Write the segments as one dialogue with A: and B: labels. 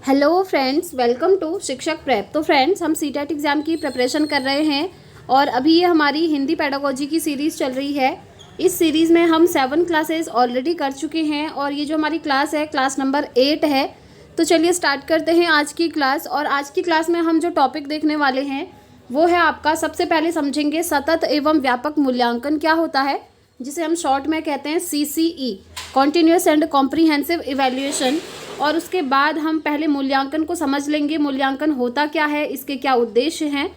A: Hello friends, welcome to शिक्षक prep. तो friends, हम सीटेट एग्ज़ाम की प्रिपरेशन कर रहे हैं और अभी ये हमारी हिंदी पेडागोजी की सीरीज़ चल रही है। इस सीरीज़ में हम 7 क्लासेस ऑलरेडी कर चुके हैं और ये जो हमारी क्लास है क्लास नंबर 8 है। तो चलिए स्टार्ट करते हैं आज की क्लास। और आज की क्लास में हम जो टॉपिक देखने वाले हैं वो है आपका, सबसे पहले समझेंगे सतत एवं व्यापक मूल्यांकन क्या होता है, जिसे हम शॉर्ट में कहते हैं CCE, continuous and comprehensive evaluation. और उसके बाद हम पहले मूल्यांकन को समझ लेंगे, मूल्यांकन होता क्या है, इसके क्या उद्देश्य हैं।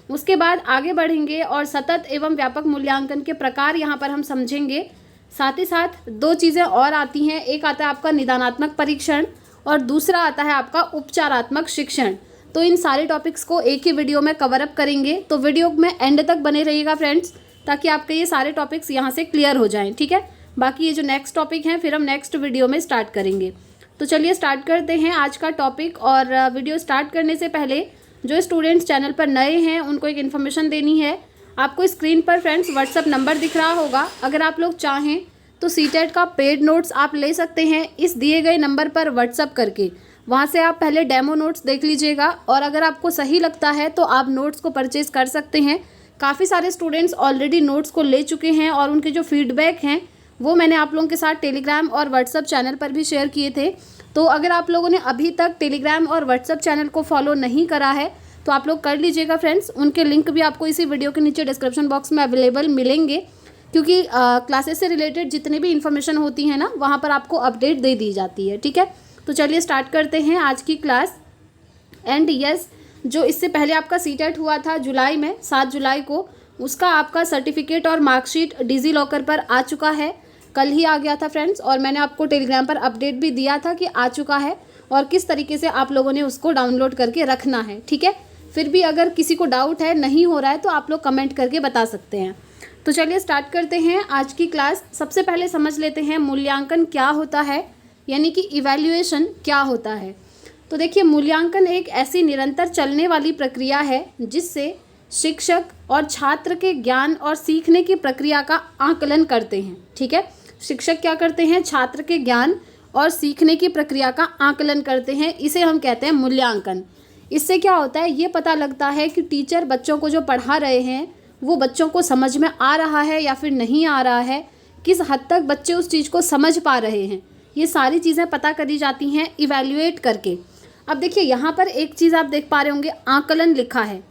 A: उसके बाद आगे बढ़ेंगे और सतत एवं व्यापक मूल्यांकन के प्रकार यहाँ पर हम समझेंगे। साथ ही साथ 2 चीज़ें और आती हैं, एक आता है आपका निदानात्मक परीक्षण और दूसरा आता है आपका उपचारात्मक शिक्षण। तो इन सारे टॉपिक्स को एक ही वीडियो में कवर अप करेंगे, तो वीडियो में एंड तक बने रहिएगा फ्रेंड्स, ताकि आपके ये सारे टॉपिक्स यहाँ से क्लियर हो जाएं। ठीक है, बाकी ये जो नेक्स्ट टॉपिक हैं फिर हम नेक्स्ट वीडियो में स्टार्ट करेंगे। तो चलिए स्टार्ट करते हैं आज का टॉपिक। और वीडियो स्टार्ट करने से पहले जो स्टूडेंट्स चैनल पर नए हैं उनको एक इन्फॉर्मेशन देनी है। आपको स्क्रीन पर फ्रेंड्स व्हाट्सअप नंबर दिख रहा होगा, अगर आप लोग चाहें तो सीटेट का पेड नोट्स आप ले सकते हैं इस दिए गए नंबर पर व्हाट्सअप करके। वहाँ से आप पहले डेमो नोट्स देख लीजिएगा और अगर आपको सही लगता है तो आप नोट्स को परचेज़ कर सकते हैं। काफ़ी सारे स्टूडेंट्स ऑलरेडी नोट्स को ले चुके हैं और उनके जो फीडबैक हैं वो मैंने आप लोगों के साथ टेलीग्राम और व्हाट्सअप चैनल पर भी शेयर किए थे। तो अगर आप लोगों ने अभी तक टेलीग्राम और व्हाट्सअप चैनल को फॉलो नहीं करा है तो आप लोग कर लीजिएगा फ्रेंड्स। उनके लिंक भी आपको इसी वीडियो के नीचे डिस्क्रिप्शन बॉक्स में अवेलेबल मिलेंगे, क्योंकि क्लासेस से रिलेटेड जितने भी इन्फॉर्मेशन होती है ना वहाँ पर आपको अपडेट दे दी जाती है। ठीक है, तो चलिए स्टार्ट करते हैं आज की क्लास। एंड यस, जो इससे पहले आपका सीटेट हुआ था जुलाई में, 7 जुलाई को, उसका आपका सर्टिफिकेट और मार्कशीट डिजी लॉकर पर आ चुका है। कल ही आ गया था फ्रेंड्स, और मैंने आपको टेलीग्राम पर अपडेट भी दिया था कि आ चुका है और किस तरीके से आप लोगों ने उसको डाउनलोड करके रखना है। ठीक है, फिर भी अगर किसी को डाउट है, नहीं हो रहा है, तो आप लोग कमेंट करके बता सकते हैं। तो चलिए स्टार्ट करते हैं आज की क्लास। सबसे पहले समझ लेते हैं मूल्यांकन क्या होता है, यानी कि इवैल्यूएशन क्या होता है। तो देखिए, मूल्यांकन एक ऐसी निरंतर चलने वाली प्रक्रिया है जिससे शिक्षक और छात्र के ज्ञान और सीखने की प्रक्रिया का आकलन करते हैं। ठीक है, शिक्षक क्या करते हैं, छात्र के ज्ञान और सीखने की प्रक्रिया का आकलन करते हैं, इसे हम कहते हैं मूल्यांकन। इससे क्या होता है, ये पता लगता है कि टीचर बच्चों को जो पढ़ा रहे हैं वो बच्चों को समझ में आ रहा है या फिर नहीं आ रहा है, किस हद तक बच्चे उस चीज़ को समझ पा रहे हैं। ये सारी चीज़ें पता करी जाती हैं इवैल्यूएट करके। अब देखिए, यहाँ पर एक चीज़ आप देख पा रहे होंगे, आकलन लिखा है।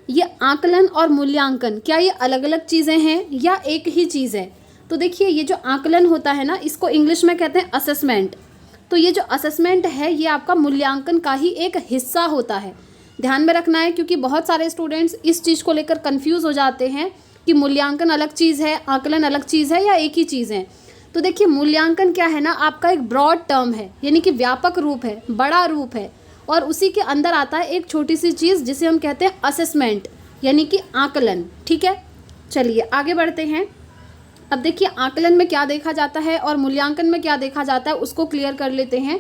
A: ये आकलन और मूल्यांकन, क्या ये अलग अलग चीज़ें हैं या एक ही चीज़ है? तो देखिए, ये जो आकलन होता है ना, इसको इंग्लिश में कहते हैं असेसमेंट। तो ये जो असेसमेंट है ये आपका मूल्यांकन का ही एक हिस्सा होता है। ध्यान में रखना है, क्योंकि बहुत सारे स्टूडेंट्स इस चीज़ को लेकर कंफ्यूज हो जाते हैं कि मूल्यांकन अलग चीज़ है, आकलन अलग चीज़ है या एक ही चीज़ है। तो देखिए, मूल्यांकन क्या है ना, आपका एक ब्रॉड टर्म है, यानी कि व्यापक रूप है, बड़ा रूप है, और उसी के अंदर आता है एक छोटी सी चीज़ जिसे हम कहते हैं असेसमेंट, यानी कि आकलन। ठीक है, चलिए आगे बढ़ते हैं। अब देखिए, आकलन में क्या देखा जाता है और मूल्यांकन में क्या देखा जाता है, उसको क्लियर कर लेते हैं।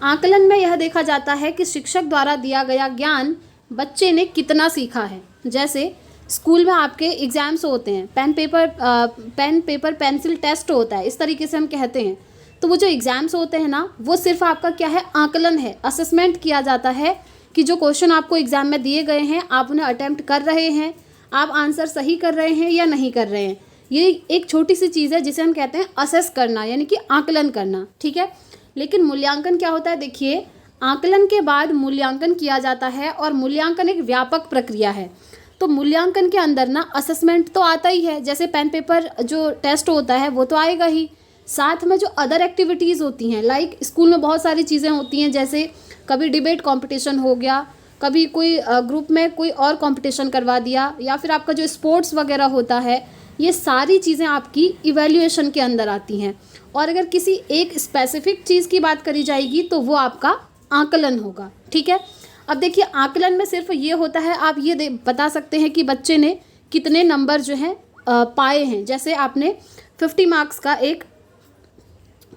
A: आकलन में यह देखा जाता है कि शिक्षक द्वारा दिया गया ज्ञान बच्चे ने कितना सीखा है। जैसे स्कूल में आपके एग्ज़ाम्स होते हैं, पेन पेपर पेंसिल टेस्ट होता है, इस तरीके से हम कहते हैं। तो वो जो एग्ज़ाम्स होते हैं ना, वो सिर्फ आपका क्या है, आकलन है। असेसमेंट किया जाता है कि जो क्वेश्चन आपको एग्ज़ाम में दिए गए हैं आप उन्हें अटैम्प्ट कर रहे हैं, आप आंसर सही कर रहे हैं या नहीं कर रहे हैं। ये एक छोटी सी चीज़ है जिसे हम कहते हैं असेस करना, यानी कि आकलन करना। ठीक है, लेकिन मूल्यांकन क्या होता है, देखिए, आकलन के बाद मूल्यांकन किया जाता है और मूल्यांकन एक व्यापक प्रक्रिया है। तो मूल्यांकन के अंदर ना असेसमेंट तो आता ही है, जैसे पेन पेपर जो टेस्ट होता है वो तो आएगा ही, साथ में जो अदर एक्टिविटीज़ होती हैं, लाइक स्कूल में बहुत सारी चीज़ें होती हैं, जैसे कभी डिबेट कंपटीशन हो गया, कभी कोई ग्रुप में कोई और कंपटीशन करवा दिया, या फिर आपका जो स्पोर्ट्स वगैरह होता है, ये सारी चीज़ें आपकी इवैल्यूएशन के अंदर आती हैं। और अगर किसी एक स्पेसिफिक चीज़ की बात करी जाएगी तो वो आपका आकलन होगा। ठीक है, अब देखिए, आकलन में सिर्फ ये होता है, आप ये बता सकते हैं कि बच्चे ने कितने नंबर जो हैं पाए हैं। जैसे आपने 50 मार्क्स का एक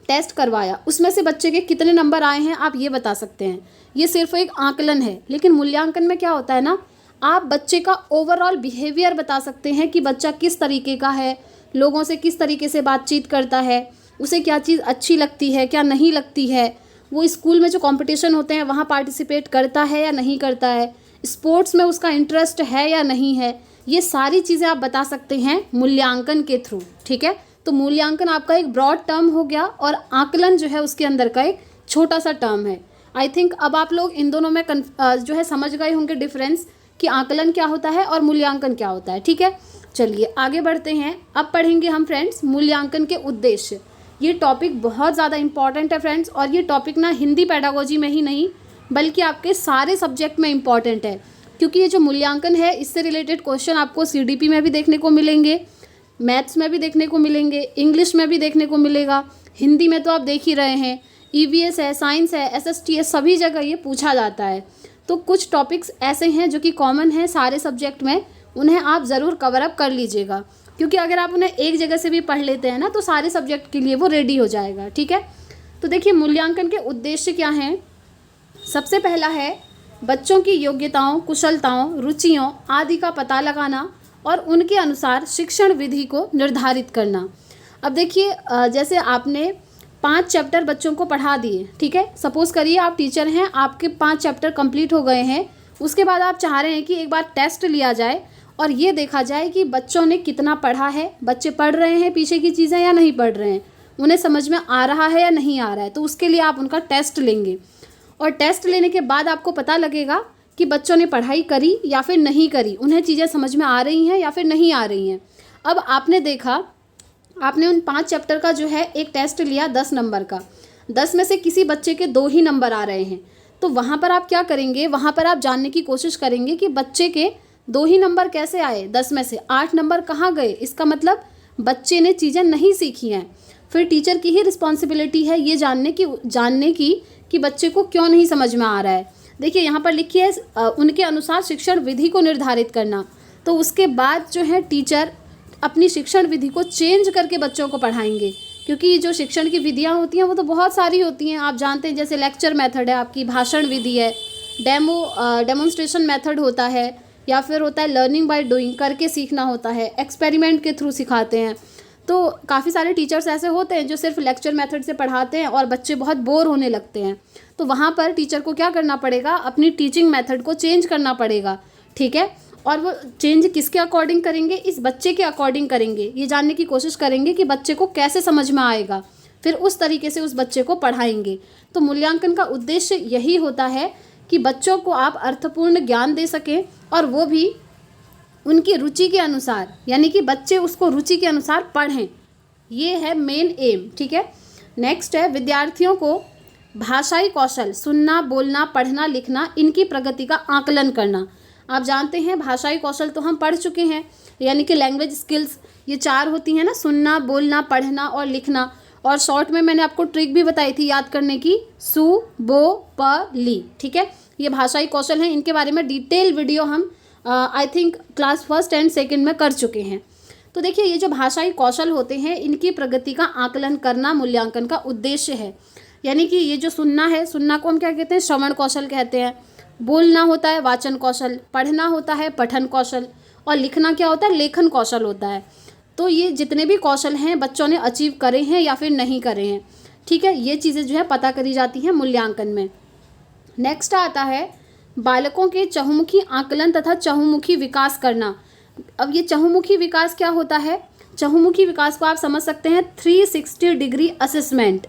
A: टेस्ट करवाया, उसमें से बच्चे के कितने नंबर आए हैं आप ये बता सकते हैं। ये सिर्फ एक आकलन है। लेकिन मूल्यांकन में क्या होता है ना, आप बच्चे का ओवरऑल बिहेवियर बता सकते हैं कि बच्चा किस तरीके का है, लोगों से किस तरीके से बातचीत करता है, उसे क्या चीज़ अच्छी लगती है, क्या नहीं लगती है, वो स्कूल में जो कंपटीशन होते हैं वहाँ पार्टिसिपेट करता है या नहीं करता है, स्पोर्ट्स में उसका इंटरेस्ट है या नहीं है, ये सारी चीज़ें आप बता सकते हैं मूल्यांकन के थ्रू। ठीक है, तो मूल्यांकन आपका एक ब्रॉड टर्म हो गया और आकलन जो है उसके अंदर का एक छोटा सा टर्म है। आई थिंक अब आप लोग इन दोनों में जो है समझ गए होंगे डिफरेंस कि आकलन क्या होता है और मूल्यांकन क्या होता है। ठीक है, चलिए आगे बढ़ते हैं। अब पढ़ेंगे हम फ्रेंड्स मूल्यांकन के उद्देश्य। ये टॉपिक बहुत ज़्यादा इंपॉर्टेंट है फ्रेंड्स, और ये टॉपिक ना हिंदी पेडागोजी में ही नहीं बल्कि आपके सारे सब्जेक्ट में इंपॉर्टेंट है, क्योंकि ये जो मूल्यांकन है इससे रिलेटेड क्वेश्चन आपको CDP में भी देखने को मिलेंगे, मैथ्स में भी देखने को मिलेंगे, इंग्लिश में भी देखने को मिलेगा, हिंदी में तो आप देख ही रहे हैं, EVS है, साइंस है, SST है, सभी जगह ये पूछा जाता है। तो कुछ टॉपिक्स ऐसे हैं जो कि कॉमन है सारे सब्जेक्ट में, उन्हें आप ज़रूर कवर अप कर लीजिएगा, क्योंकि अगर आप उन्हें एक जगह से भी पढ़ लेते हैं ना तो सारे सब्जेक्ट के लिए वो रेडी हो जाएगा। ठीक है, तो देखिए मूल्यांकन के उद्देश्य क्या हैं। सबसे पहला है बच्चों की योग्यताओं, कुशलताओं, रुचियों आदि का पता लगाना और उनके अनुसार शिक्षण विधि को निर्धारित करना। अब देखिए जैसे आपने 5 चैप्टर बच्चों को पढ़ा दिए, ठीक है, सपोज़ करिए आप टीचर हैं, आपके 5 चैप्टर कंप्लीट हो गए हैं, उसके बाद आप चाह रहे हैं कि एक बार टेस्ट लिया जाए और ये देखा जाए कि बच्चों ने कितना पढ़ा है, बच्चे पढ़ रहे हैं पीछे की चीज़ें या नहीं पढ़ रहे हैं, उन्हें समझ में आ रहा है या नहीं आ रहा है। तो उसके लिए आप उनका टेस्ट लेंगे और टेस्ट लेने के बाद आपको पता लगेगा कि बच्चों ने पढ़ाई करी या फिर नहीं करी, उन्हें चीज़ें समझ में आ रही हैं या फिर नहीं आ रही हैं। अब आपने देखा, आपने उन 5 चैप्टर का जो है एक टेस्ट लिया 10 नंबर का, 10 में से किसी बच्चे के 2 ही नंबर आ रहे हैं, तो वहाँ पर आप क्या करेंगे, वहाँ पर आप जानने की कोशिश करेंगे कि बच्चे के 2 ही नंबर कैसे आए, 10 में से 8 नंबर कहाँ गए। इसका मतलब बच्चे ने चीज़ें नहीं सीखी हैं। फिर टीचर की ही रिस्पॉन्सिबिलिटी है ये जानने की कि बच्चे को क्यों नहीं समझ में आ रहा है। देखिए यहाँ पर लिखी है उनके अनुसार शिक्षण विधि को निर्धारित करना। तो उसके बाद जो है टीचर अपनी शिक्षण विधि को चेंज करके बच्चों को पढ़ाएंगे, क्योंकि जो शिक्षण की विधियाँ होती हैं वो तो बहुत सारी होती हैं। आप जानते हैं जैसे लेक्चर मेथड है, आपकी भाषण विधि है, डेमोन्स्ट्रेशन मेथड होता है, या फिर होता है लर्निंग बाय डूइंग, करके सीखना होता है, एक्सपेरिमेंट के थ्रू सिखाते हैं। तो काफ़ी सारे टीचर्स ऐसे होते हैं जो सिर्फ लेक्चर मेथड से पढ़ाते हैं और बच्चे बहुत बोर होने लगते हैं। तो वहाँ पर टीचर को क्या करना पड़ेगा, अपनी टीचिंग मेथड को चेंज करना पड़ेगा। ठीक है, और वो चेंज किसके अकॉर्डिंग करेंगे, इस बच्चे के अकॉर्डिंग करेंगे। ये जानने की कोशिश करेंगे कि बच्चे को कैसे समझ में आएगा, फिर उस तरीके से उस बच्चे को पढ़ाएंगे। तो मूल्यांकन का उद्देश्य यही होता है कि बच्चों को आप अर्थपूर्ण ज्ञान दे सकें, और वो भी उनकी रुचि के अनुसार, यानी कि बच्चे उसको रुचि के अनुसार पढ़ें। ये है मेन एम। ठीक है, नेक्स्ट है विद्यार्थियों को भाषाई कौशल, सुनना, बोलना, पढ़ना, लिखना, इनकी प्रगति का आकलन करना। आप जानते हैं भाषाई कौशल तो हम पढ़ चुके हैं, यानी कि लैंग्वेज स्किल्स, ये 4 होती हैं ना, सुनना, बोलना, पढ़ना और लिखना। और शॉर्ट में मैंने आपको ट्रिक भी बताई थी याद करने की, सु, बो, प, ली। ठीक है, ये भाषाई कौशल हैं, इनके बारे में डिटेल वीडियो हम I think class 1st and 2nd में कर चुके हैं। तो देखिए ये जो भाषाई कौशल होते हैं इनकी प्रगति का आकलन करना मूल्यांकन का उद्देश्य है। यानी कि ये जो सुनना है, सुनना को हम क्या कहते हैं, श्रवण कौशल कहते हैं। बोलना होता है वाचन कौशल, पढ़ना होता है पठन कौशल, और लिखना क्या होता है, लेखन कौशल होता है। तो ये जितने भी कौशल हैं बच्चों ने अचीव करे हैं या फिर नहीं करे हैं। ठीक है, ये चीज़ें जो है पता करी जाती हैं मूल्यांकन में। नेक्स्ट आता है बालकों के चहुमुखी आकलन तथा चहुमुखी विकास करना। अब ये चहुमुखी विकास क्या होता है, चहुमुखी विकास को आप समझ सकते हैं 360 डिग्री असेसमेंट,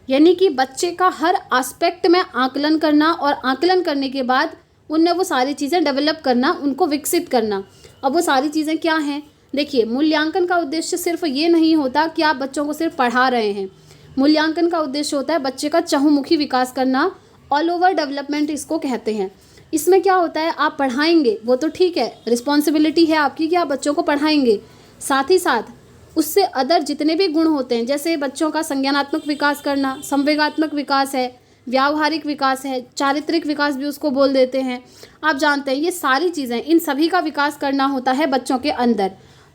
A: यानी कि बच्चे का हर एस्पेक्ट में आकलन करना और आकलन करने के बाद उनमें वो सारी चीज़ें डेवलप करना, उनको विकसित करना। अब वो सारी चीज़ें क्या हैं, देखिए मूल्यांकन का उद्देश्य सिर्फ ये नहीं होता कि आप बच्चों को सिर्फ पढ़ा रहे हैं। मूल्यांकन का उद्देश्य होता है बच्चे का चहुमुखी विकास करना, ऑल ओवर डेवलपमेंट इसको कहते हैं। इसमें क्या होता है, आप पढ़ाएंगे वो तो ठीक है, रिस्पॉन्सिबिलिटी है आपकी कि आप बच्चों को पढ़ाएंगे, साथ ही साथ उससे अदर जितने भी गुण होते हैं, जैसे बच्चों का संज्ञानात्मक विकास करना, संवेगात्मक विकास है, व्यावहारिक विकास है, चारित्रिक विकास भी उसको बोल देते हैं। आप जानते हैं ये सारी चीज़ें, इन सभी का विकास करना होता है बच्चों के अंदर।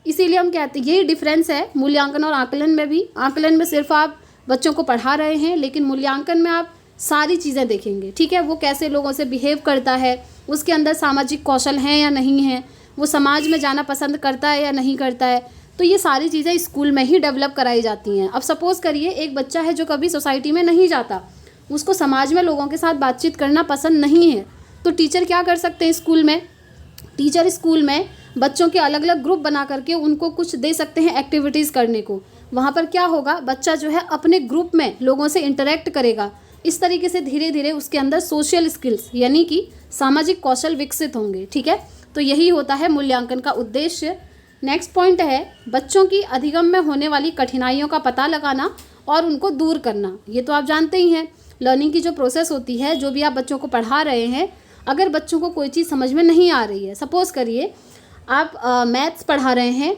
A: इसीलिए हम कहते हैं यही डिफरेंस है मूल्यांकन और आकलन में भी। आकलन में सिर्फ आप बच्चों को पढ़ा रहे हैं, लेकिन मूल्यांकन में आप सारी चीज़ें देखेंगे। ठीक है, वो कैसे लोगों से बिहेव करता है, उसके अंदर सामाजिक कौशल हैं या नहीं हैं, वो समाज में जाना पसंद करता है या नहीं करता है। तो ये सारी चीज़ें स्कूल में ही डेवलप कराई जाती हैं। अब सपोज़ करिए एक बच्चा है जो कभी सोसाइटी में नहीं जाता, उसको समाज में लोगों के साथ बातचीत करना पसंद नहीं है, तो टीचर क्या कर सकते हैं स्कूल में? टीचर स्कूल में बच्चों के अलग अलग ग्रुप बना करके उनको कुछ दे सकते हैं एक्टिविटीज़ करने को। वहाँ पर क्या होगा, बच्चा जो है अपने ग्रुप में लोगों से इंटरेक्ट करेगा। इस तरीके से धीरे धीरे उसके अंदर सोशल स्किल्स यानी कि सामाजिक कौशल विकसित होंगे। ठीक है, तो यही होता है मूल्यांकन का उद्देश्य। नेक्स्ट पॉइंट है बच्चों की अधिगम में होने वाली कठिनाइयों का पता लगाना और उनको दूर करना। ये तो आप जानते ही हैं, लर्निंग की जो प्रोसेस होती है, जो भी आप बच्चों को पढ़ा रहे हैं, अगर बच्चों को कोई चीज़ समझ में नहीं आ रही है, सपोज़ करिए आप मैथ्स पढ़ा रहे हैं,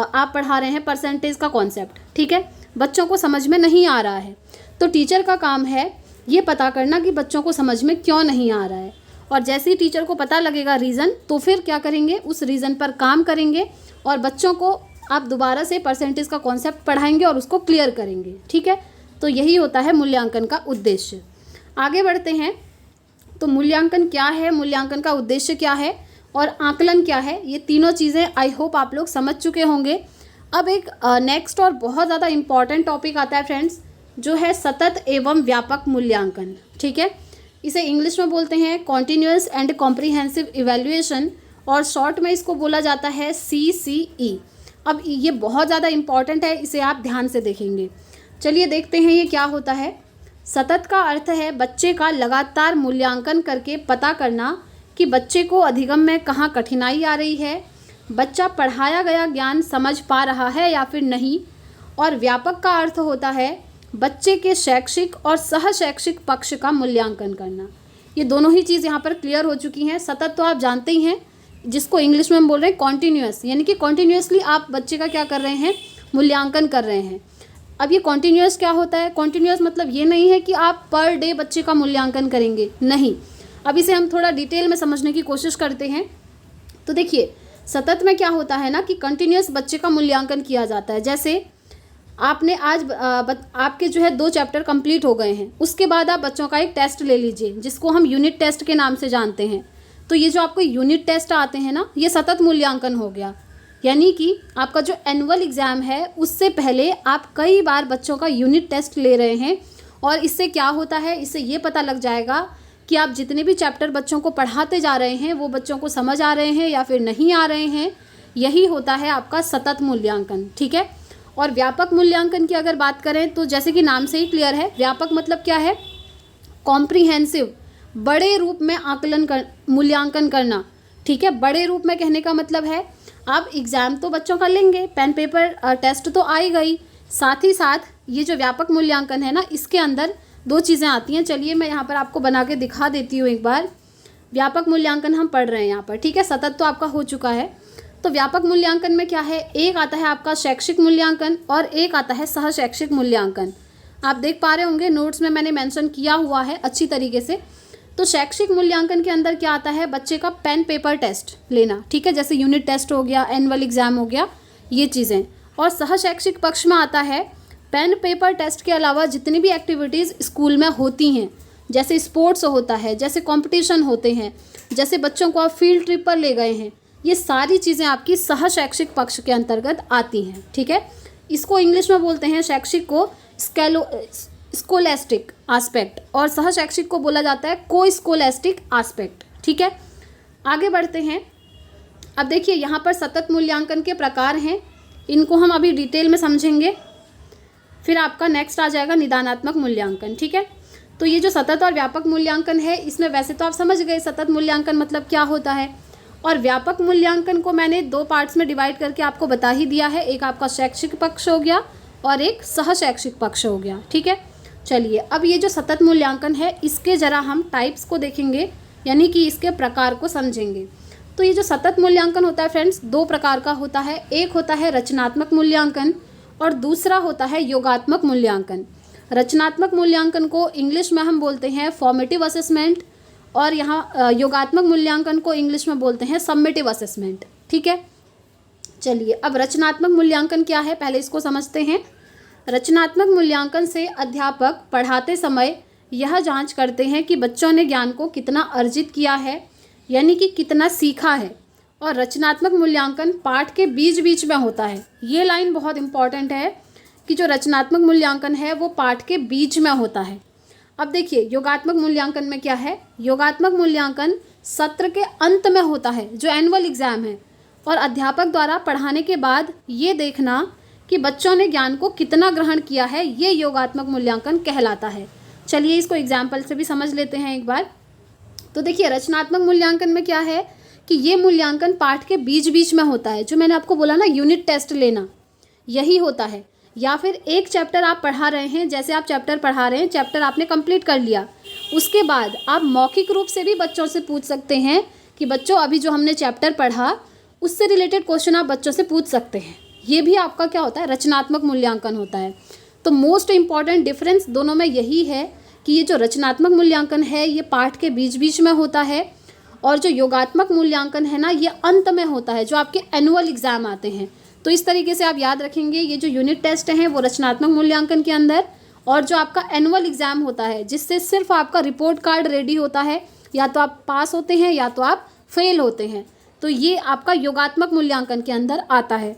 A: आप पढ़ा रहे हैं परसेंटेज का कॉन्सेप्ट, ठीक है, बच्चों को समझ में नहीं आ रहा है, तो टीचर का काम है ये पता करना कि बच्चों को समझ में क्यों नहीं आ रहा है। और जैसे ही टीचर को पता लगेगा रीज़न, तो फिर क्या करेंगे, उस रीज़न पर काम करेंगे और बच्चों को आप दोबारा से परसेंटेज का कॉन्सेप्ट पढ़ाएंगे और उसको क्लियर करेंगे। ठीक है, तो यही होता है मूल्यांकन का उद्देश्य। आगे बढ़ते हैं, तो मूल्यांकन क्या है, मूल्यांकन का उद्देश्य क्या है और आकलन क्या है, ये तीनों चीज़ें आई होप आप लोग समझ चुके होंगे। अब एक नेक्स्ट और बहुत ज़्यादा इम्पॉर्टेंट टॉपिक आता है फ्रेंड्स, जो है सतत एवं व्यापक मूल्यांकन। ठीक है, इसे इंग्लिश में बोलते हैं कॉन्टीन्यूअस एंड कॉम्प्रिहेंसिव इवैल्यूएशन, और शॉर्ट में इसको बोला जाता है CCE। अब ये बहुत ज़्यादा इम्पॉर्टेंट है, इसे आप ध्यान से देखेंगे। चलिए देखते हैं ये क्या होता है। सतत का अर्थ है बच्चे का लगातार मूल्यांकन करके पता करना कि बच्चे को अधिगम में कहाँ कठिनाई आ रही है, बच्चा पढ़ाया गया ज्ञान समझ पा रहा है या फिर नहीं। और व्यापक का अर्थ होता है बच्चे के शैक्षिक और सह शैक्षिक पक्ष का मूल्यांकन करना। ये दोनों ही चीज़ यहाँ पर क्लियर हो चुकी हैं। सतत तो आप जानते ही हैं, जिसको इंग्लिश में हम बोल रहे हैं कॉन्टीन्यूअस, यानी कि कॉन्टीन्यूअसली आप बच्चे का क्या कर रहे हैं, मूल्यांकन कर रहे हैं। अब ये कॉन्टीन्यूअस क्या होता है, कॉन्टीन्यूअस मतलब ये नहीं है कि आप पर डे बच्चे का मूल्यांकन करेंगे, नहीं। अब इसे हम थोड़ा डिटेल में समझने की कोशिश करते हैं। तो देखिए सतत में क्या होता है ना कि कंटिन्यूअस बच्चे का मूल्यांकन किया जाता है। जैसे आपने आज आपके जो है 2 चैप्टर कंप्लीट हो गए हैं, उसके बाद आप बच्चों का एक टेस्ट ले लीजिए जिसको हम यूनिट टेस्ट के नाम से जानते हैं। तो ये जो आपको यूनिट टेस्ट आते हैं ना, ये सतत मूल्यांकन हो गया। यानी कि आपका जो एनुअल एग्ज़ाम है उससे पहले आप कई बार बच्चों का यूनिट टेस्ट ले रहे हैं, और इससे क्या होता है, इससे ये पता लग जाएगा कि आप जितने भी चैप्टर बच्चों को पढ़ाते जा रहे हैं वो बच्चों को समझ आ रहे हैं या फिर नहीं आ रहे हैं। यही होता है आपका सतत मूल्यांकन। ठीक है, और व्यापक मूल्यांकन की अगर बात करें तो जैसे कि नाम से ही क्लियर है, व्यापक मतलब क्या है, कॉम्प्रिहेंसिव, बड़े रूप में मूल्यांकन करना। ठीक है, बड़े रूप में कहने का मतलब है आप एग्ज़ाम तो बच्चों का लेंगे, पेन पेपर टेस्ट तो आएगा ही, साथ ही साथ ये जो व्यापक मूल्यांकन है ना, इसके अंदर 2 चीज़ें आती हैं। चलिए मैं यहाँ पर आपको बना के दिखा देती हूँ एक बार। व्यापक मूल्यांकन हम पढ़ रहे हैं यहाँ पर, ठीक है, सतत तो आपका हो चुका है। तो व्यापक मूल्यांकन में क्या है, एक आता है आपका शैक्षिक मूल्यांकन और एक आता है सह शैक्षिक मूल्यांकन। आप देख पा रहे होंगे नोट्स में मैंने मेंशन किया हुआ है अच्छी तरीके से। तो शैक्षिक मूल्यांकन के अंदर क्या आता है, बच्चे का पेन पेपर टेस्ट लेना, ठीक है, जैसे यूनिट टेस्ट हो गया, एनुअल एग्जाम हो गया, ये चीज़ें। और सह शैक्षिक पक्ष में आता है पेन पेपर टेस्ट के अलावा जितनी भी एक्टिविटीज़ स्कूल में होती हैं, जैसे स्पोर्ट्स होता है, जैसे कंपटीशन होते हैं, जैसे बच्चों को आप फील्ड ट्रिप पर ले गए हैं, ये सारी चीज़ें आपकी सह शैक्षिक पक्ष के अंतर्गत आती हैं। ठीक है, इसको इंग्लिश में बोलते हैं शैक्षिक को स्कोलेस्टिक आस्पेक्ट, और सह शैक्षिक को बोला जाता है को स्कोलेस्टिक आस्पेक्ट। ठीक है, आगे बढ़ते हैं। अब देखिए यहाँ पर सतत मूल्यांकन के प्रकार हैं, इनको हम अभी डिटेल में समझेंगे, फिर आपका नेक्स्ट आ जाएगा निदानात्मक मूल्यांकन। ठीक है, तो ये जो सतत और व्यापक मूल्यांकन है, इसमें वैसे तो आप समझ गए सतत मूल्यांकन मतलब क्या होता है, और व्यापक मूल्यांकन को मैंने 2 पार्ट्स में डिवाइड करके आपको बता ही दिया है। एक आपका शैक्षिक पक्ष हो गया और एक सह शैक्षिक पक्ष हो गया। ठीक है, चलिए अब ये जो सतत मूल्यांकन है इसके ज़रा हम टाइप्स को देखेंगे, यानी कि इसके प्रकार को समझेंगे। तो ये जो सतत मूल्यांकन होता है फ्रेंड्स, 2 प्रकार का होता है। एक होता है रचनात्मक मूल्यांकन और दूसरा होता है योगात्मक मूल्यांकन। रचनात्मक मूल्यांकन को इंग्लिश में हम बोलते हैं फॉर्मेटिव असेसमेंट, और यहाँ योगात्मक मूल्यांकन को इंग्लिश में बोलते हैं सबमिटिव असेसमेंट। ठीक है, चलिए अब रचनात्मक मूल्यांकन क्या है पहले इसको समझते हैं। रचनात्मक मूल्यांकन से अध्यापक पढ़ाते समय यह जांच करते हैं कि बच्चों ने ज्ञान को कितना अर्जित किया है, यानी कि कितना सीखा है। और रचनात्मक मूल्यांकन पाठ के बीच बीच में होता है। ये लाइन बहुत इंपॉर्टेंट है कि जो रचनात्मक मूल्यांकन है वो पाठ के बीच में होता है। अब देखिए योगात्मक मूल्यांकन में क्या है, योगात्मक मूल्यांकन सत्र के अंत में होता है जो एनुअल एग्जाम है, और अध्यापक द्वारा पढ़ाने के बाद ये देखना कि बच्चों ने ज्ञान को कितना ग्रहण किया है, ये योगात्मक मूल्यांकन कहलाता है। चलिए इसको एग्जाम्पल से भी समझ लेते हैं एक बार। तो देखिए रचनात्मक मूल्यांकन में क्या है कि ये मूल्यांकन पाठ के बीच बीच में होता है, जो मैंने आपको बोला ना यूनिट टेस्ट लेना, यही होता है। या फिर एक चैप्टर आप पढ़ा रहे हैं, जैसे आप चैप्टर पढ़ा रहे हैं, चैप्टर आपने कंप्लीट कर लिया, उसके बाद आप मौखिक रूप से भी बच्चों से पूछ सकते हैं कि बच्चों अभी जो हमने चैप्टर पढ़ा उससे रिलेटेड क्वेश्चन आप बच्चों से पूछ सकते हैं। ये भी आपका क्या होता है, रचनात्मक मूल्यांकन होता है। तो मोस्ट इम्पॉर्टेंट डिफरेंस दोनों में यही है कि ये जो रचनात्मक मूल्यांकन है ये पाठ के बीच बीच में होता है, और जो योगात्मक मूल्यांकन है ना ये अंत में होता है, जो आपके एनुअल एग्जाम आते हैं। तो इस तरीके से आप याद रखेंगे, ये जो यूनिट टेस्ट हैं वो रचनात्मक मूल्यांकन के अंदर, और जो आपका एनुअल एग्जाम होता है जिससे सिर्फ आपका रिपोर्ट कार्ड रेडी होता है, या तो आप पास होते हैं या तो आप फेल होते हैं, तो ये आपका योगात्मक मूल्यांकन के अंदर आता है।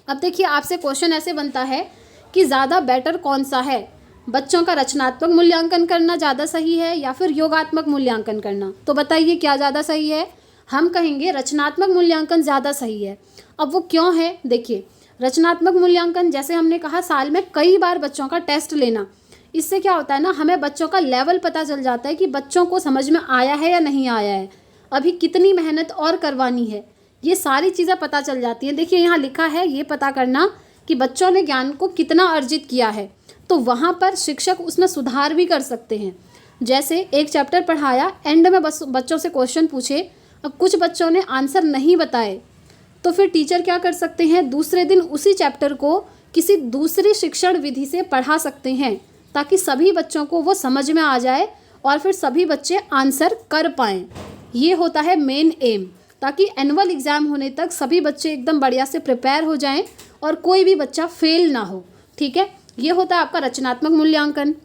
A: अब देखिए आपसे क्वेश्चन ऐसे बनता है कि ज़्यादा बेटर कौन सा है, बच्चों का रचनात्मक मूल्यांकन करना ज़्यादा सही है या फिर योगात्मक मूल्यांकन करना। तो बताइए क्या ज़्यादा सही है। हम कहेंगे रचनात्मक मूल्यांकन ज़्यादा सही है। अब वो क्यों है, देखिए रचनात्मक मूल्यांकन जैसे हमने कहा साल में कई बार बच्चों का टेस्ट लेना, इससे क्या होता है ना, हमें बच्चों का लेवल पता चल जाता है कि बच्चों को समझ में आया है या नहीं आया है, अभी कितनी मेहनत और करवानी है, ये सारी चीज़ें पता चल जाती हैं। देखिए यहाँ लिखा है ये पता करना कि बच्चों ने ज्ञान को कितना अर्जित किया है, तो वहाँ पर शिक्षक उसमें सुधार भी कर सकते हैं। जैसे एक चैप्टर पढ़ाया, एंड में बच्चों से क्वेश्चन पूछे, अब कुछ बच्चों ने आंसर नहीं बताए, तो फिर टीचर क्या कर सकते हैं, दूसरे दिन उसी चैप्टर को किसी दूसरी शिक्षण विधि से पढ़ा सकते हैं, ताकि सभी बच्चों को वो समझ में आ जाए और फिर सभी बच्चे आंसर कर पाएँ। ये होता है मेन एम, ताकि एनुअल एग्ज़ाम होने तक सभी बच्चे एकदम बढ़िया से प्रिपेयर हो जाएं और कोई भी बच्चा फेल ना हो। ठीक है, ये होता है आपका रचनात्मक मूल्यांकन।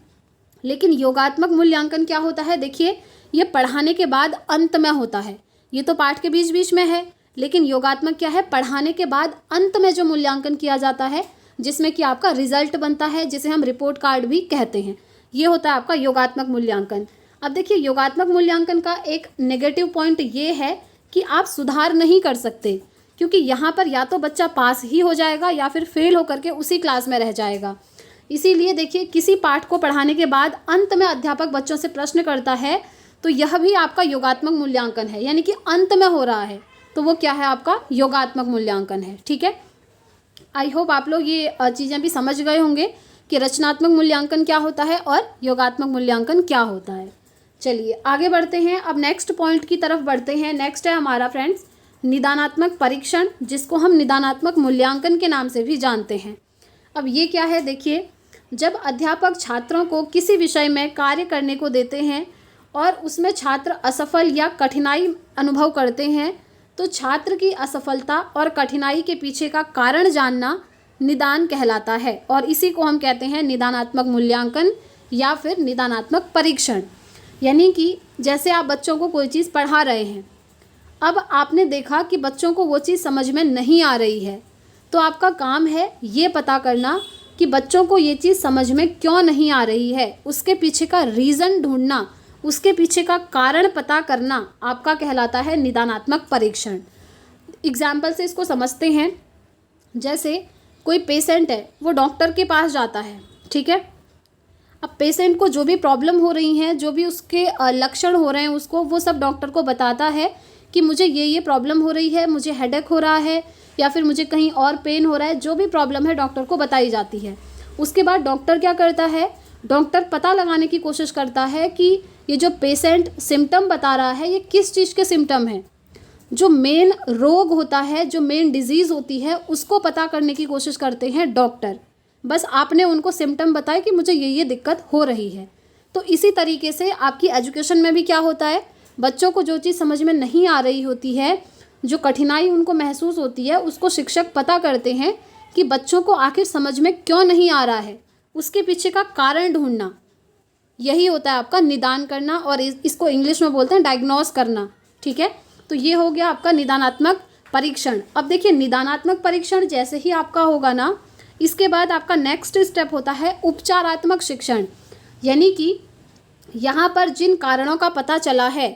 A: लेकिन योगात्मक मूल्यांकन क्या होता है, देखिए ये पढ़ाने के बाद अंत में होता है, ये तो पाठ के बीच बीच में है, लेकिन योगात्मक क्या है, पढ़ाने के बाद अंत में जो मूल्यांकन किया जाता है, जिसमें कि आपका रिजल्ट बनता है, जिसे हम रिपोर्ट कार्ड भी कहते हैं, ये होता है आपका योगात्मक मूल्यांकन। अब देखिए योगात्मक मूल्यांकन का एक नेगेटिव पॉइंट ये है कि आप सुधार नहीं कर सकते, क्योंकि यहाँ पर या तो बच्चा पास ही हो जाएगा या फिर फेल होकर के उसी क्लास में रह जाएगा। इसीलिए देखिए किसी पाठ को पढ़ाने के बाद अंत में अध्यापक बच्चों से प्रश्न करता है, तो यह भी आपका योगात्मक मूल्यांकन है, यानी कि अंत में हो रहा है, तो वो क्या है, आपका योगात्मक मूल्यांकन है। ठीक है, आई होप आप लोग ये चीज़ें भी समझ गए होंगे कि रचनात्मक मूल्यांकन क्या होता है और योगात्मक मूल्यांकन क्या होता है। चलिए आगे बढ़ते हैं, अब नेक्स्ट पॉइंट की तरफ बढ़ते हैं। नेक्स्ट है हमारा फ्रेंड्स निदानात्मक परीक्षण, जिसको हम निदानात्मक मूल्यांकन के नाम से भी जानते हैं। अब ये क्या है, देखिए जब अध्यापक छात्रों को किसी विषय में कार्य करने को देते हैं और उसमें छात्र असफल या कठिनाई अनुभव करते हैं, तो छात्र की असफलता और कठिनाई के पीछे का कारण जानना निदान कहलाता है, और इसी को हम कहते हैं निदानात्मक मूल्यांकन या फिर निदानात्मक परीक्षण। यानी कि जैसे आप बच्चों को कोई चीज़ पढ़ा रहे हैं, अब आपने देखा कि बच्चों को वो चीज़ समझ में नहीं आ रही है, तो आपका काम है ये पता करना कि बच्चों को ये चीज़ समझ में क्यों नहीं आ रही है, उसके पीछे का रीज़न ढूंढना, उसके पीछे का कारण पता करना आपका कहलाता है निदानात्मक परीक्षण। एग्जाम्पल से इसको समझते हैं। जैसे कोई पेशेंट है, वो डॉक्टर के पास जाता है, ठीक है, अब पेशेंट को जो भी प्रॉब्लम हो रही हैं, जो भी उसके लक्षण हो रहे हैं, उसको वो सब डॉक्टर को बताता है कि मुझे ये प्रॉब्लम हो रही है, मुझे हेडेक हो रहा है या फिर मुझे कहीं और पेन हो रहा है, जो भी प्रॉब्लम है डॉक्टर को बताई जाती है। उसके बाद डॉक्टर क्या करता है, डॉक्टर पता लगाने की कोशिश करता है कि ये जो पेशेंट सिम्टम बता रहा है ये किस चीज़ के सिम्टम हैं। जो मेन रोग होता है, जो मेन डिजीज़ होती है, उसको पता करने की कोशिश करते हैं डॉक्टर। बस आपने उनको सिम्टम बताया कि मुझे ये दिक्कत हो रही है। तो इसी तरीके से आपकी एजुकेशन में भी क्या होता है, बच्चों को जो चीज़ समझ में नहीं आ रही होती है, जो कठिनाई उनको महसूस होती है, उसको शिक्षक पता करते हैं कि बच्चों को आखिर समझ में क्यों नहीं आ रहा है, उसके पीछे का कारण ढूंढना, यही होता है आपका निदान करना, और इसको इंग्लिश में बोलते हैं डायग्नोस करना। ठीक है, तो ये हो गया आपका निदानात्मक परीक्षण। अब देखिए निदानात्मक परीक्षण जैसे ही आपका होगा ना, इसके बाद आपका नेक्स्ट स्टेप होता है उपचारात्मक शिक्षण। यानी कि यहाँ पर जिन कारणों का पता चला है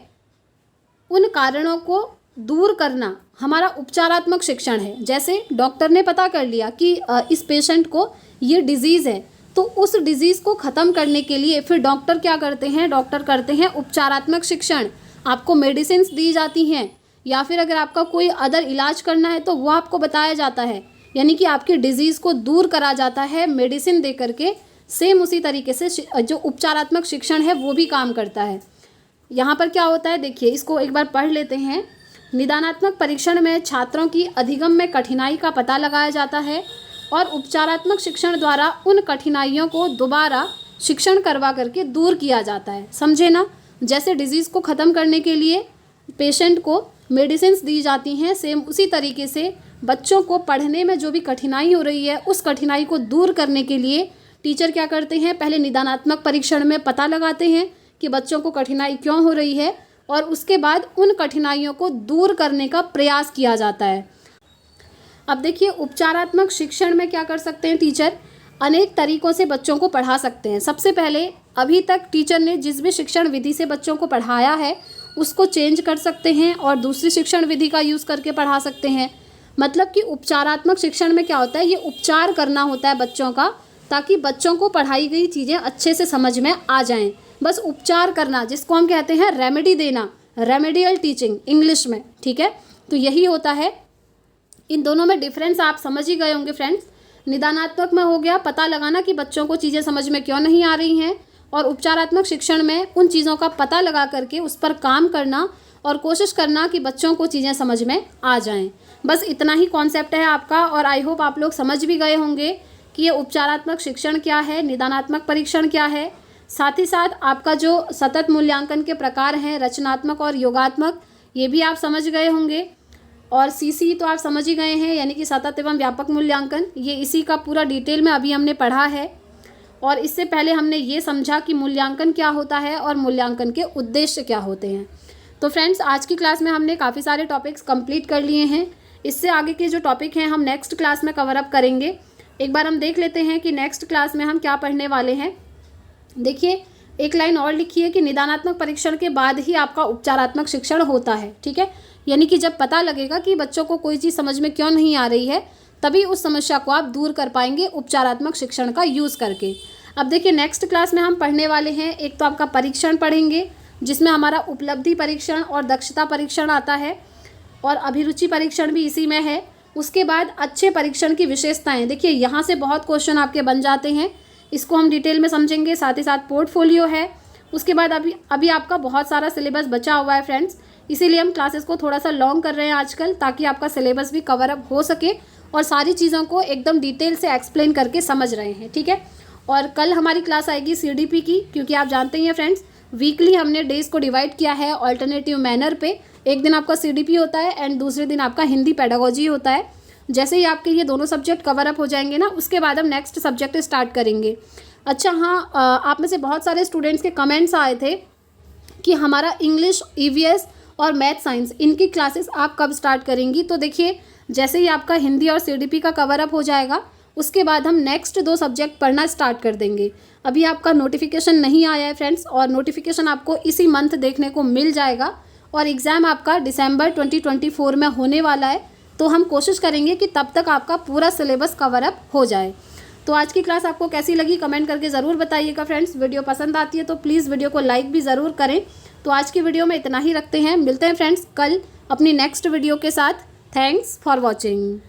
A: उन कारणों को दूर करना हमारा उपचारात्मक शिक्षण है। जैसे डॉक्टर ने पता कर लिया कि इस पेशेंट को ये डिजीज़ है, तो उस डिजीज़ को ख़त्म करने के लिए फिर डॉक्टर क्या करते हैं, डॉक्टर करते हैं उपचारात्मक शिक्षण। आपको मेडिसिन्स दी जाती हैं, या फिर अगर आपका कोई अदर इलाज करना है तो वो आपको बताया जाता है, यानी कि आपकी डिजीज़ को दूर करा जाता है मेडिसिन दे करके। सेम उसी तरीके से जो उपचारात्मक शिक्षण है वो भी काम करता है। यहाँ पर क्या होता है, देखिए इसको एक बार पढ़ लेते हैं। निदानात्मक परीक्षण में छात्रों की अधिगम में कठिनाई का पता लगाया जाता है और उपचारात्मक शिक्षण द्वारा उन कठिनाइयों को दोबारा शिक्षण करवा करके दूर किया जाता है। समझे ना, जैसे डिजीज़ को ख़त्म करने के लिए पेशेंट को मेडिसिन्स दी जाती हैं, सेम उसी तरीके से बच्चों को पढ़ने में जो भी कठिनाई हो रही है उस कठिनाई को दूर करने के लिए टीचर क्या करते हैं, पहले निदानात्मक परीक्षण में पता लगाते हैं कि बच्चों को कठिनाई क्यों हो रही है, और उसके बाद उन कठिनाइयों को दूर करने का प्रयास किया जाता है। अब देखिए उपचारात्मक शिक्षण में क्या कर सकते हैं टीचर, अनेक तरीक़ों से बच्चों को पढ़ा सकते हैं। सबसे पहले अभी तक टीचर ने जिस भी शिक्षण विधि से बच्चों को पढ़ाया है उसको चेंज कर सकते हैं और दूसरी शिक्षण विधि का यूज़ करके पढ़ा सकते हैं। मतलब कि उपचारात्मक शिक्षण में क्या होता है, ये उपचार करना होता है बच्चों का, ताकि बच्चों को पढ़ाई गई चीज़ें अच्छे से समझ में आ जाएं। बस उपचार करना, जिसको हम कहते हैं रेमेडी देना, रेमेडियल टीचिंग इंग्लिश में, ठीक है। तो यही होता है। इन दोनों में डिफरेंस आप समझ ही गए होंगे फ्रेंड्स। निदानात्मक में हो गया पता लगाना कि बच्चों को चीज़ें समझ में क्यों नहीं आ रही हैं, और उपचारात्मक शिक्षण में उन चीज़ों का पता लगा करके उस पर काम करना और कोशिश करना कि बच्चों को चीज़ें समझ में आ जाएं। बस इतना ही कॉन्सेप्ट है आपका, और आई होप आप लोग समझ भी गए होंगे कि ये उपचारात्मक शिक्षण क्या है, निदानात्मक परीक्षण क्या है। साथ ही साथ आपका जो सतत मूल्यांकन के प्रकार हैं, रचनात्मक और योगात्मक, ये भी आप समझ गए होंगे। और सीसी तो आप समझ ही गए हैं, यानी कि सतत एवं व्यापक मूल्यांकन, ये इसी का पूरा डिटेल में अभी हमने पढ़ा है। और इससे पहले हमने ये समझा कि मूल्यांकन क्या होता है और मूल्यांकन के उद्देश्य क्या होते हैं। तो फ्रेंड्स आज की क्लास में हमने काफ़ी सारे टॉपिक्स कंप्लीट कर लिए हैं। इससे आगे के जो टॉपिक हैं हम नेक्स्ट क्लास में कवर अप करेंगे। एक बार हम देख लेते हैं कि नेक्स्ट क्लास में हम क्या पढ़ने वाले हैं। देखिए एक लाइन और लिखी है कि निदानात्मक परीक्षण के बाद ही आपका उपचारात्मक शिक्षण होता है, ठीक है। यानी कि जब पता लगेगा कि बच्चों को कोई चीज़ समझ में क्यों नहीं आ रही है, तभी उस समस्या को आप दूर कर पाएंगे उपचारात्मक शिक्षण का यूज़ करके। अब देखिए नेक्स्ट क्लास में हम पढ़ने वाले हैं, एक तो आपका परीक्षण पढ़ेंगे जिसमें हमारा उपलब्धि परीक्षण और दक्षता परीक्षण आता है, और अभिरुचि परीक्षण भी इसी में है। उसके बाद अच्छे परीक्षण की विशेषताएं, देखिए यहाँ से बहुत क्वेश्चन आपके बन जाते हैं, इसको हम डिटेल में समझेंगे। साथ ही साथ पोर्टफोलियो है। उसके बाद अभी आपका बहुत सारा सिलेबस बचा हुआ है फ्रेंड्स, इसीलिए हम क्लासेस को थोड़ा सा लॉन्ग कर रहे हैं आजकल, ताकि आपका सिलेबस भी कवर अप हो सके और सारी चीज़ों को एकदम डिटेल से एक्सप्लेन करके समझ रहे हैं, ठीक है। और कल हमारी क्लास आएगी CDP की, क्योंकि आप जानते ही हैं फ्रेंड्स वीकली हमने डेज़ को डिवाइड किया है ऑल्टरनेटिव मैनर पे। एक दिन आपका CDP होता है एंड दूसरे दिन आपका हिंदी पेडागोजी होता है। जैसे ही आपके ये दोनों सब्जेक्ट कवर अप हो जाएंगे ना, उसके बाद हम नेक्स्ट सब्जेक्ट स्टार्ट करेंगे। अच्छा हाँ, आप में से बहुत सारे स्टूडेंट्स के कमेंट्स आए थे कि हमारा इंग्लिश, EVS और मैथ साइंस, इनकी क्लासेस आप कब स्टार्ट करेंगी। तो देखिए जैसे ही आपका हिंदी और CDP का कवर अप हो जाएगा, उसके बाद हम नेक्स्ट 2 सब्जेक्ट पढ़ना स्टार्ट कर देंगे। अभी आपका नोटिफिकेशन नहीं आया है फ्रेंड्स, और नोटिफिकेशन आपको इसी मंथ देखने को मिल जाएगा, और एग्ज़ाम आपका दिसंबर 2024 में होने वाला है। तो हम कोशिश करेंगे कि तब तक आपका पूरा सिलेबस कवर अप हो जाए। तो आज की क्लास आपको कैसी लगी कमेंट करके ज़रूर बताइएगा फ्रेंड्स। वीडियो पसंद आती है तो प्लीज़ वीडियो को लाइक भी ज़रूर करें। तो आज की वीडियो में इतना ही रखते हैं, मिलते हैं फ्रेंड्स कल अपनी नेक्स्ट वीडियो के साथ। Thanks for watching.